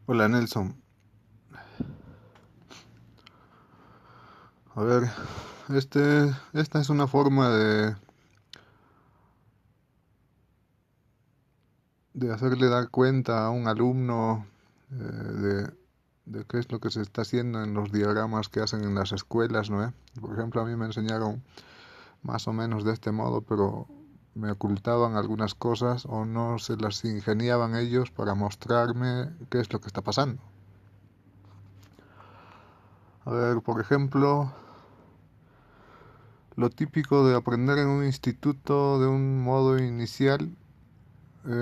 Hola Nelson, a ver, esta es una forma de hacerle dar cuenta a un alumno de qué es lo que se está haciendo en los diagramas que hacen en las escuelas, ¿no? Por ejemplo, a mí me enseñaron más o menos de este modo, pero me ocultaban algunas cosas o no se las ingeniaban ellos para mostrarme qué es lo que está pasando. A ver, por ejemplo, lo típico de aprender en un instituto de un modo inicial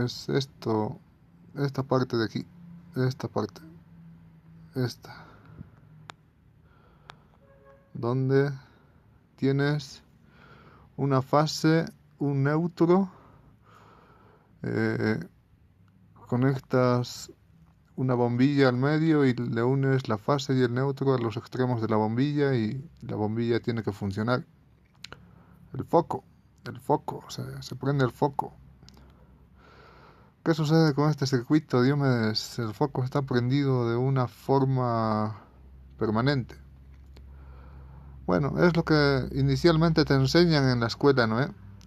es esta parte de aquí, esta parte, esta, donde tienes una fase, un neutro, eh, conectas una bombilla al medio y le unes la fase y el neutro a los extremos de la bombilla y la bombilla tiene que funcionar. El foco, se prende el foco. ¿Qué sucede con este circuito? Diomedes, el foco está prendido de una forma permanente. Bueno, es lo que inicialmente te enseñan en la escuela, ¿no?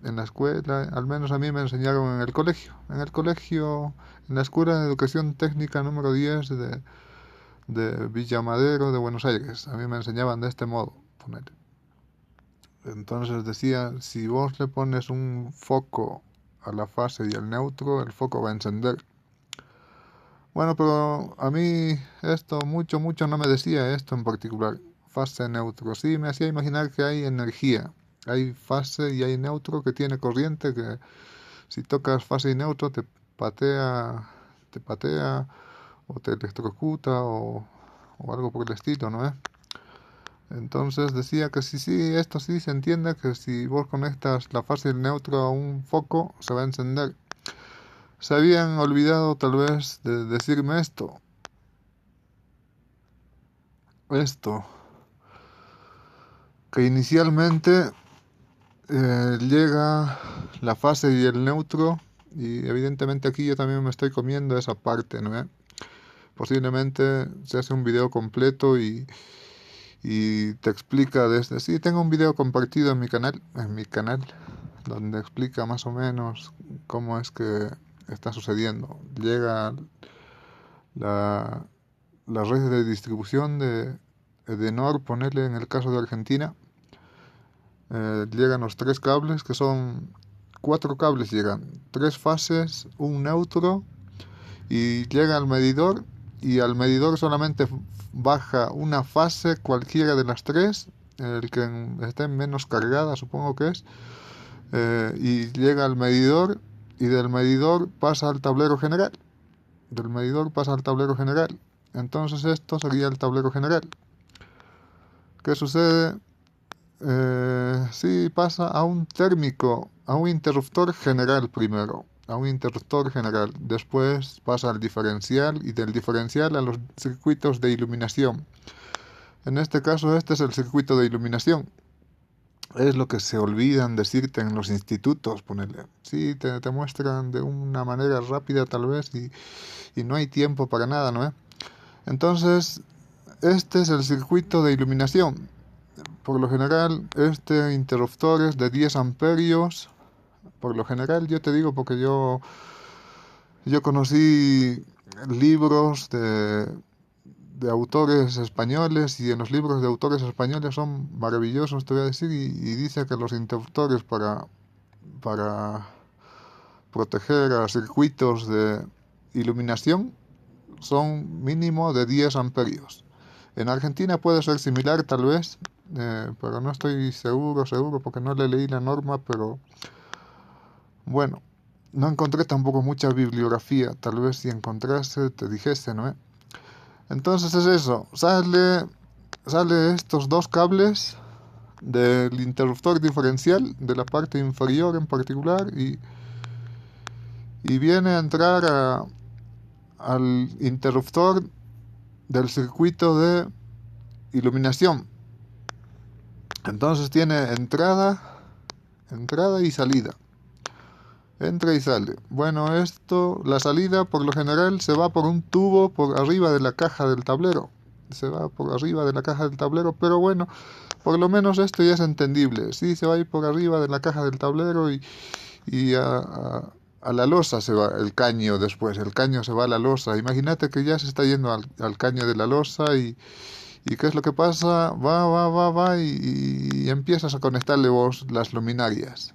En la escuela, al menos a mí me enseñaron en el colegio. En el colegio, en la Escuela de Educación Técnica número 10 de Villamadero de Buenos Aires. A mí me enseñaban de este modo, poner. Entonces decía, si vos le pones un foco a la fase y al neutro, el foco va a encender. Bueno, pero a mí esto mucho no me decía esto en particular. Fase neutro. Sí, me hacía imaginar que hay energía. Hay fase y hay neutro que tiene corriente que si tocas fase y neutro te patea o te electrocuta o algo por el estilo, ¿no es? Entonces decía que sí, esto sí se entiende que si vos conectas la fase y el neutro a un foco se va a encender. Se habían olvidado tal vez de decirme esto, que inicialmente llega la fase y el neutro y evidentemente aquí yo también me estoy comiendo esa parte, ¿no? Posiblemente se hace un video completo y te explica desde... Sí, tengo un video compartido en mi canal, donde explica más o menos cómo es que está sucediendo. Llega la, la red de distribución de Edenor, ponerle en el caso de Argentina, llegan los tres cables, que son cuatro cables, llegan tres fases, un neutro, y llega al medidor, y al medidor solamente baja una fase, cualquiera de las tres, el que esté menos cargada, supongo que es, y llega al medidor, y del medidor pasa al tablero general. Del medidor pasa al tablero general. Entonces esto sería el tablero general. ¿Qué sucede? Sí, pasa a un térmico, a un interruptor general primero, a un interruptor general. Después pasa al diferencial y del diferencial a los circuitos de iluminación. En este caso, este es el circuito de iluminación. Es lo que se olvidan decirte en los institutos, ponerle. Sí, te muestran de una manera rápida tal vez y no hay tiempo para nada, ¿no? Entonces, este es el circuito de iluminación. Por lo general, este interruptor es de 10 amperios. Por lo general, yo te digo porque yo conocí libros de autores españoles y en los libros de autores españoles son maravillosos, te voy a decir, y dice que los interruptores para proteger a circuitos de iluminación son mínimo de 10 amperios. En Argentina puede ser similar tal vez, pero no estoy seguro porque no le leí la norma, pero bueno, no encontré tampoco mucha bibliografía, tal vez si encontrase te dijese, ¿no? Entonces es eso, sale estos dos cables del interruptor diferencial, de la parte inferior en particular, y viene a entrar al interruptor del circuito de iluminación. Entonces tiene entrada y salida. entra y sale. Bueno, la salida por lo general se va por un tubo por arriba de la caja del tablero. Se va por arriba de la caja del tablero, pero bueno, por lo menos esto ya es entendible. Sí, se va a ir por arriba de la caja del tablero y a la losa se va el caño después. El caño se va a la losa. Imagínate que ya se está yendo al caño de la losa y ¿qué es lo que pasa? Va y empiezas a conectarle vos las luminarias.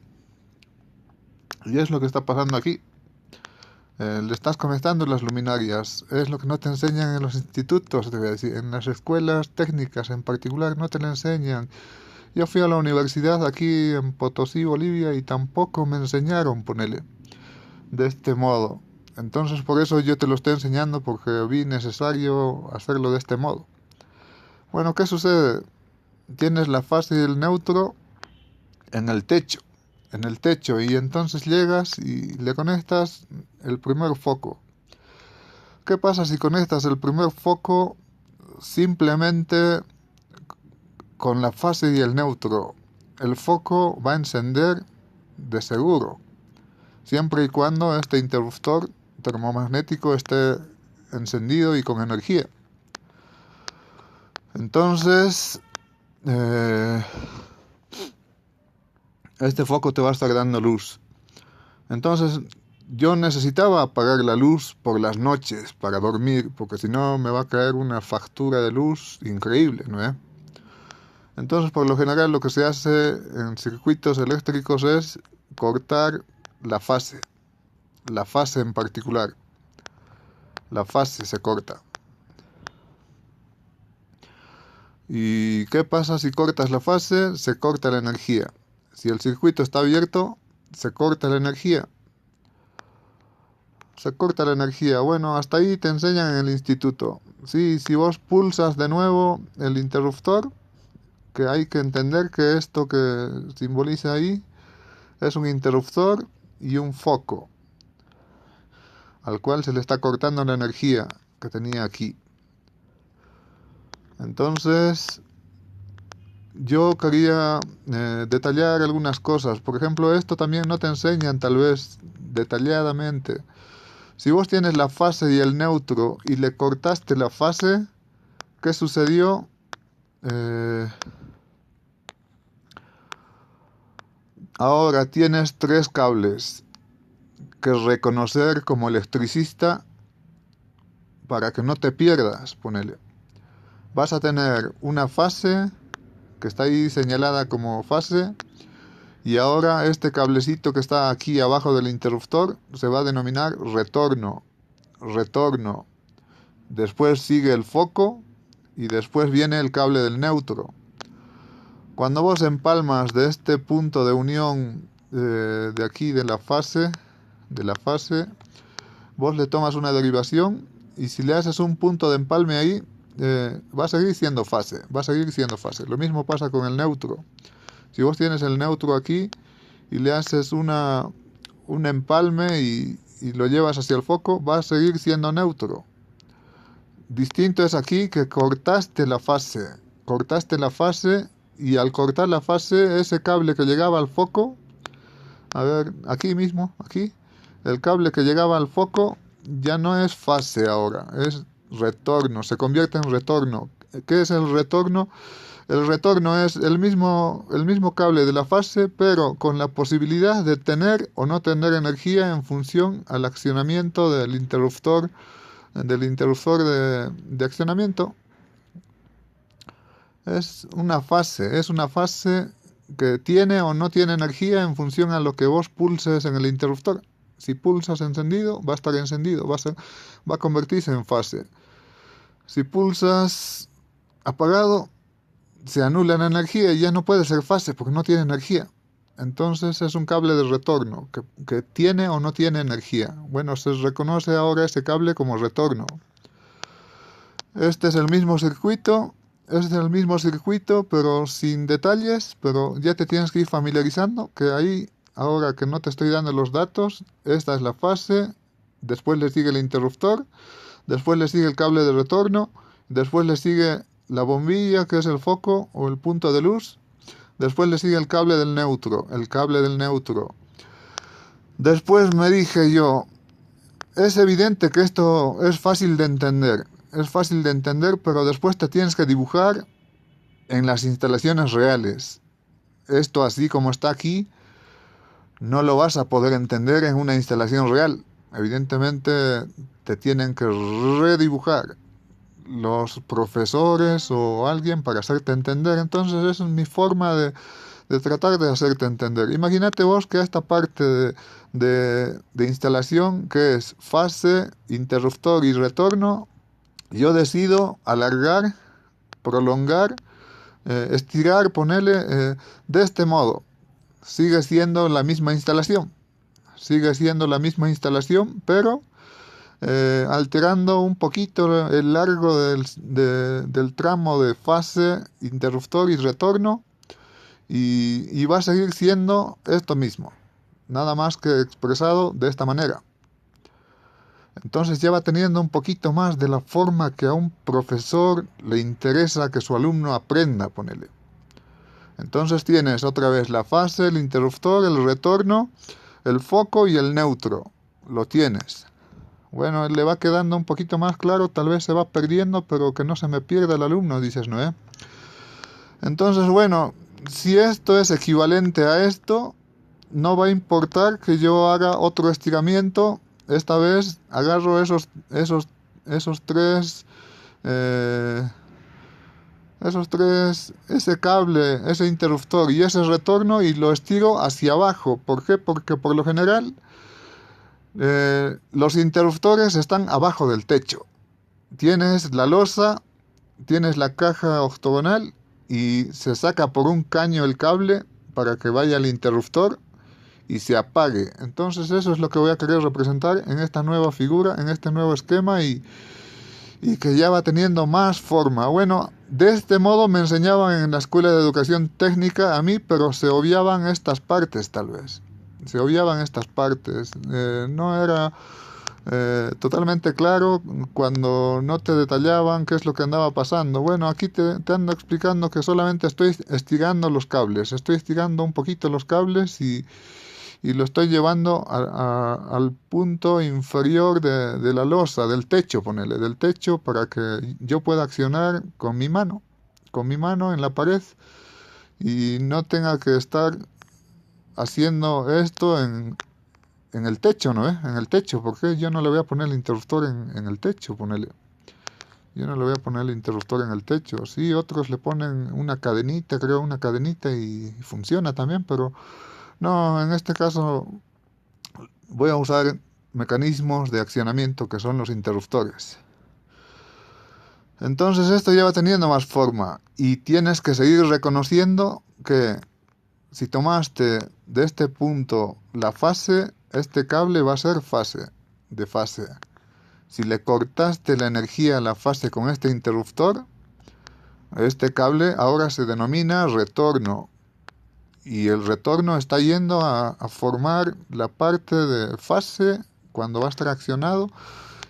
Y es lo que está pasando aquí. Le estás conectando las luminarias. Es lo que no te enseñan en los institutos, te voy a decir. En las escuelas técnicas en particular no te lo enseñan. Yo fui a la universidad aquí en Potosí, Bolivia, y tampoco me enseñaron, ponele, de este modo. Entonces por eso yo te lo estoy enseñando, porque vi necesario hacerlo de este modo. Bueno, ¿qué sucede? Tienes la fase y el neutro en el techo. Y entonces llegas y le conectas el primer foco. ¿Qué pasa si conectas el primer foco simplemente con la fase y el neutro? El foco va a encender de seguro, siempre y cuando este interruptor termomagnético esté encendido y con energía. Entonces, este foco te va a estar dando luz. Entonces, yo necesitaba apagar la luz por las noches para dormir, porque si no me va a caer una factura de luz increíble, ¿no es? Entonces, por lo general, lo que se hace en circuitos eléctricos es cortar la fase en particular. La fase se corta. ¿Y qué pasa si cortas la fase? Se corta la energía. Si el circuito está abierto, se corta la energía. Bueno, hasta ahí te enseñan en el instituto. Sí, si vos pulsas de nuevo el interruptor, que hay que entender que esto que simboliza ahí es un interruptor y un foco, al cual se le está cortando la energía que tenía aquí. Entonces, yo quería detallar algunas cosas. Por ejemplo, esto también no te enseñan tal vez detalladamente. Si vos tienes la fase y el neutro y le cortaste la fase, ¿qué sucedió? Ahora tienes 3 cables que reconocer como electricista para que no te pierdas, ponele. Vas a tener una fase que está ahí señalada como fase, y ahora este cablecito que está aquí abajo del interruptor se va a denominar retorno. Después sigue el foco y después viene el cable del neutro. Cuando vos empalmas de este punto de unión de aquí de la fase, vos le tomas una derivación y si le haces un punto de empalme ahí, va a seguir siendo fase. Lo mismo pasa con el neutro. Si vos tienes el neutro aquí y le haces un empalme y lo llevas hacia el foco, va a seguir siendo neutro. Distinto es aquí que cortaste la fase y al cortar la fase, ese cable que llegaba al foco, a ver, aquí mismo, el cable que llegaba al foco ya no es fase ahora, es retorno, se convierte en retorno. ¿Qué es el retorno? El retorno es el mismo cable de la fase, pero con la posibilidad de tener o no tener energía en función al accionamiento del interruptor de accionamiento. Es una fase que tiene o no tiene energía en función a lo que vos pulses en el interruptor. Si pulsas encendido, va a estar encendido, va a convertirse en fase. Si pulsas apagado, se anula la energía y ya no puede ser fase porque no tiene energía. Entonces es un cable de retorno que tiene o no tiene energía. Bueno, se reconoce ahora ese cable como retorno. Este es el mismo circuito, pero sin detalles, pero ya te tienes que ir familiarizando, que ahí, ahora que no te estoy dando los datos, esta es la fase, después le sigue el interruptor, después le sigue el cable de retorno, después le sigue la bombilla, que es el foco o el punto de luz, después le sigue el cable del neutro. Después me dije yo, es evidente que esto es fácil de entender. Es fácil de entender, pero después te tienes que dibujar en las instalaciones reales. Esto así como está aquí, no lo vas a poder entender en una instalación real. Evidentemente te tienen que redibujar los profesores o alguien para hacerte entender. Entonces esa es mi forma de tratar de hacerte entender. Imagínate vos que esta parte de instalación, que es fase, interruptor y retorno, yo decido alargar, prolongar, estirar, ponerle de este modo. Sigue siendo la misma instalación. Sigue siendo la misma instalación, pero alterando un poquito el largo del tramo de fase, interruptor y retorno, y va a seguir siendo esto mismo, nada más que expresado de esta manera. Entonces ya va teniendo un poquito más de la forma que a un profesor le interesa que su alumno aprenda, ponele. Entonces tienes otra vez la fase, el interruptor, el retorno, el foco y el neutro. Lo tienes. Bueno, le va quedando un poquito más claro, tal vez se va perdiendo, pero que no se me pierda el alumno, dices, ¿no? Entonces, bueno, si esto es equivalente a esto, no va a importar que yo haga otro estiramiento. Esta vez agarro esos tres, eh, ese cable, ese interruptor y ese retorno y lo estiro hacia abajo. ¿Por qué? Porque por lo general los interruptores están abajo del techo. Tienes la losa, tienes la caja octogonal y se saca por un caño el cable para que vaya al interruptor y se apague. Entonces eso es lo que voy a querer representar en esta nueva figura, en este nuevo esquema y que ya va teniendo más forma. Bueno, de este modo me enseñaban en la escuela de educación técnica a mí, pero se obviaban estas partes tal vez. Se obviaban estas partes. No era totalmente claro cuando no te detallaban qué es lo que andaba pasando. Bueno, aquí te ando explicando que solamente estoy estirando los cables. Estoy estirando un poquito los cables y lo estoy llevando al punto inferior de la losa, del techo, ponele, del techo, para que yo pueda accionar con mi mano en la pared y no tenga que estar haciendo esto en el techo, ¿no? En el techo, porque yo no le voy a poner el interruptor en el techo, ponele. Yo no le voy a poner el interruptor en el techo. Sí, otros le ponen una cadenita, creo, una cadenita y funciona también, pero no, en este caso voy a usar mecanismos de accionamiento que son los interruptores. Entonces esto ya va teniendo más forma y tienes que seguir reconociendo que si tomaste de este punto la fase, este cable va a ser fase, de fase. Si le cortaste la energía a la fase con este interruptor, este cable ahora se denomina retorno. Y el retorno está yendo a formar la parte de fase cuando va a estar accionado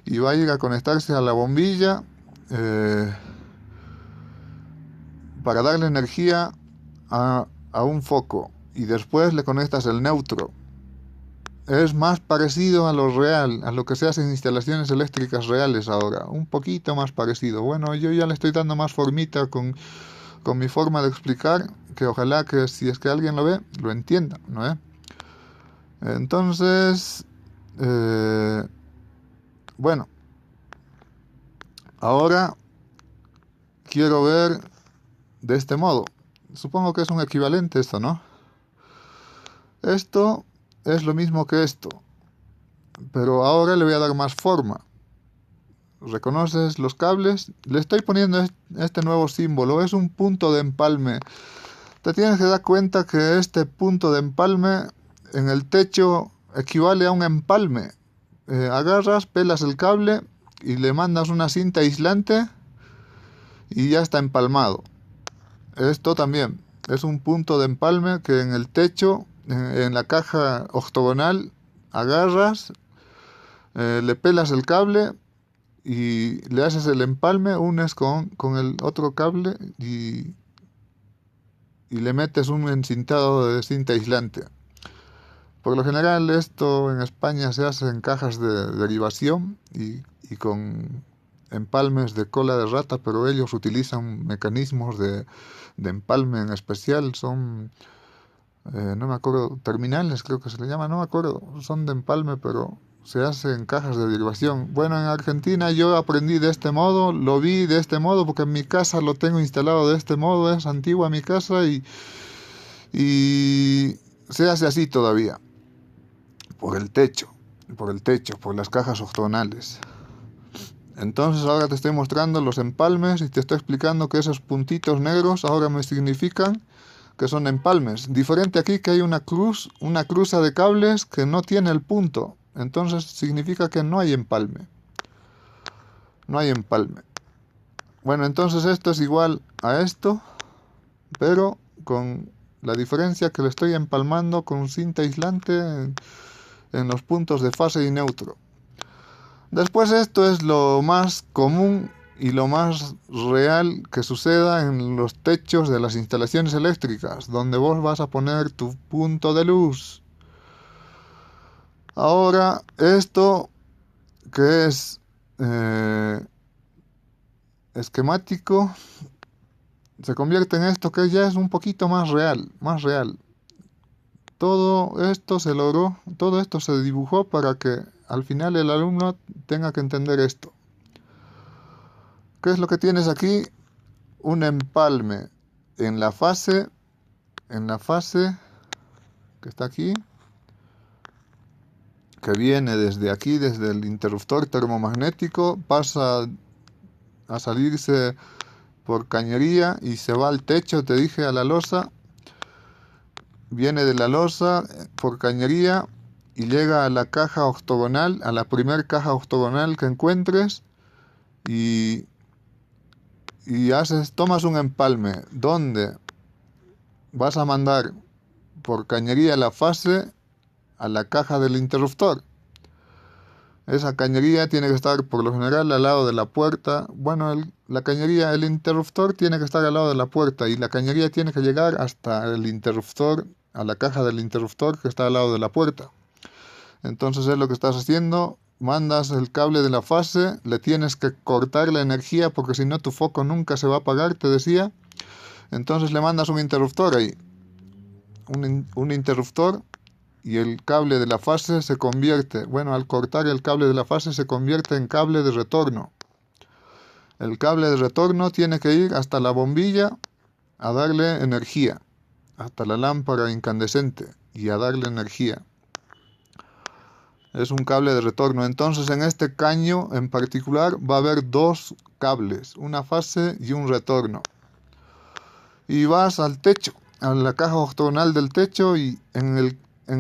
y va a ir a conectarse a la bombilla para darle energía a un foco y después le conectas el neutro. Es más parecido a lo real, a lo que se hace en instalaciones eléctricas reales ahora, un poquito más parecido. Bueno, yo ya le estoy dando más formita con mi forma de explicar, que ojalá que si es que alguien lo ve, lo entienda, ¿no? Entonces, bueno, ahora quiero ver de este modo. Supongo que es un equivalente esto, ¿no? Esto es lo mismo que esto, pero ahora le voy a dar más forma. ¿Reconoces los cables? Le estoy poniendo este nuevo símbolo, es un punto de empalme. Te tienes que dar cuenta que este punto de empalme en el techo equivale a un empalme. Agarras, pelas el cable y le mandas una cinta aislante y ya está empalmado. Esto también es un punto de empalme que en el techo, en la caja octogonal, agarras, le pelas el cable y le haces el empalme, unes con el otro cable y le metes un encintado de cinta aislante. Por lo general esto en España se hace en cajas de derivación y con empalmes de cola de rata, pero ellos utilizan mecanismos de empalme en especial, son, no me acuerdo, terminales creo que se le llama, no me acuerdo, son de empalme, pero se hace en cajas de derivación. Bueno, en Argentina yo aprendí de este modo, lo vi de este modo, porque en mi casa lo tengo instalado de este modo, es antigua mi casa y se hace así todavía, por el techo, por las cajas octogonales. Entonces ahora te estoy mostrando los empalmes y te estoy explicando que esos puntitos negros ahora me significan que son empalmes. Diferente aquí que hay una cruza de cables que no tiene el punto. Entonces significa que no hay empalme. No hay empalme. Bueno, entonces esto es igual a esto, pero con la diferencia que le estoy empalmando con cinta aislante en los puntos de fase y neutro. Después esto es lo más común y lo más real que suceda en los techos de las instalaciones eléctricas, donde vos vas a poner tu punto de luz. Ahora, esto que es esquemático, se convierte en esto que ya es un poquito más real, más real. Todo esto se logró, todo esto se dibujó para que al final el alumno tenga que entender esto. ¿Qué es lo que tienes aquí? Un empalme en la fase que está aquí, que viene desde aquí, desde el interruptor termomagnético, pasa a salirse por cañería y se va al techo, te dije, a la losa, viene de la losa por cañería y llega a la caja octogonal, a la primer caja octogonal que encuentres y tomas un empalme donde vas a mandar por cañería la fase a la caja del interruptor. Esa cañería tiene que estar por lo general al lado de la puerta. Bueno, el interruptor tiene que estar al lado de la puerta y la cañería tiene que llegar hasta el interruptor, a la caja del interruptor que está al lado de la puerta. Entonces es lo que estás haciendo, mandas el cable de la fase, le tienes que cortar la energía porque si no tu foco nunca se va a apagar, te decía. Entonces le mandas un interruptor ahí, un interruptor. Y el cable de la fase se convierte, bueno, al cortar el cable de la fase se convierte en cable de retorno. El cable de retorno tiene que ir hasta la bombilla a darle energía, hasta la lámpara incandescente y a darle energía. Es un cable de retorno. Entonces en este caño en particular va a haber dos cables, una fase y un retorno. Y vas al techo, a la caja octogonal del techo y en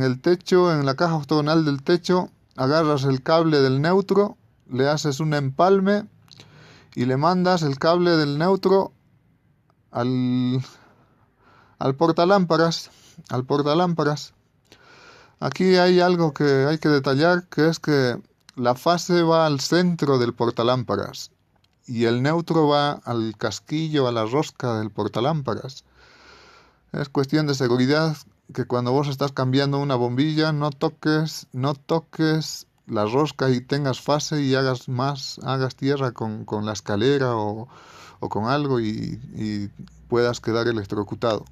el techo, en la caja octogonal del techo, agarras el cable del neutro, le haces un empalme y le mandas el cable del neutro al portalámparas, Aquí hay algo que hay que detallar, que es que la fase va al centro del portalámparas y el neutro va al casquillo, a la rosca del portalámparas. Es cuestión de seguridad que cuando vos estás cambiando una bombilla no toques la rosca y tengas fase y hagas tierra con la escalera o con algo y puedas quedar electrocutado.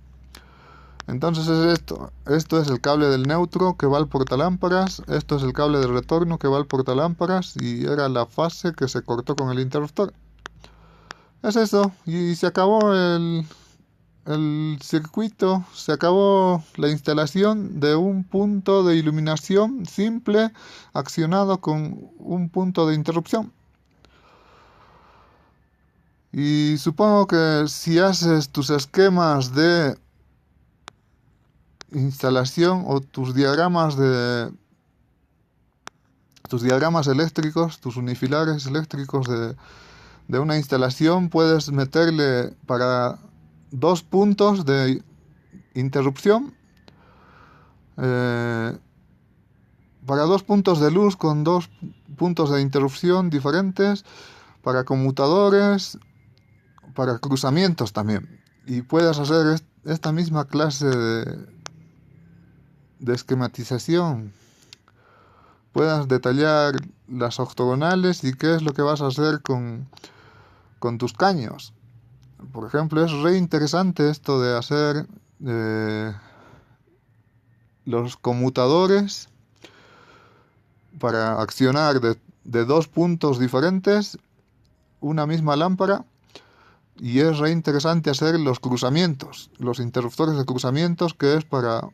Entonces es esto es el cable del neutro que va al portalámparas, esto es el cable de retorno que va al portalámparas y era la fase que se cortó con el interruptor. Es eso, y se acabó el circuito, se acabó la instalación de un punto de iluminación simple accionado con un punto de interrupción. Y supongo que si haces tus esquemas de instalación o tus diagramas eléctricos, tus unifilares eléctricos de una instalación, puedes meterle para dos puntos de interrupción, para dos puntos de luz con dos puntos de interrupción diferentes, para conmutadores, para cruzamientos también. Y puedes hacer esta misma clase de esquematización puedas detallar las octogonales y qué es lo que vas a hacer con tus caños. Por ejemplo, es re interesante esto de hacer los conmutadores para accionar de dos puntos diferentes una misma lámpara, y es re interesante hacer los cruzamientos, los interruptores de cruzamientos, que es para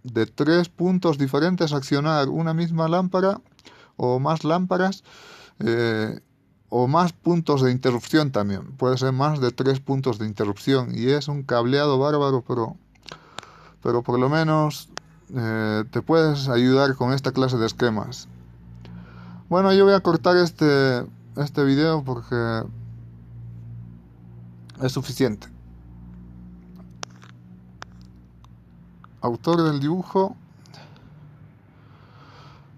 de tres puntos diferentes accionar una misma lámpara o más lámparas, eh, o más puntos de interrupción también. Puede ser más de tres puntos de interrupción y es un cableado bárbaro, pero por lo menos te puedes ayudar con esta clase de esquemas. Bueno, yo voy a cortar este video porque es suficiente. Autor del dibujo: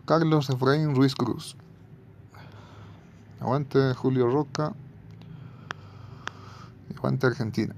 Carlos Efraín Ruiz Cruz. Aguante Julio Roca, aguante Argentina.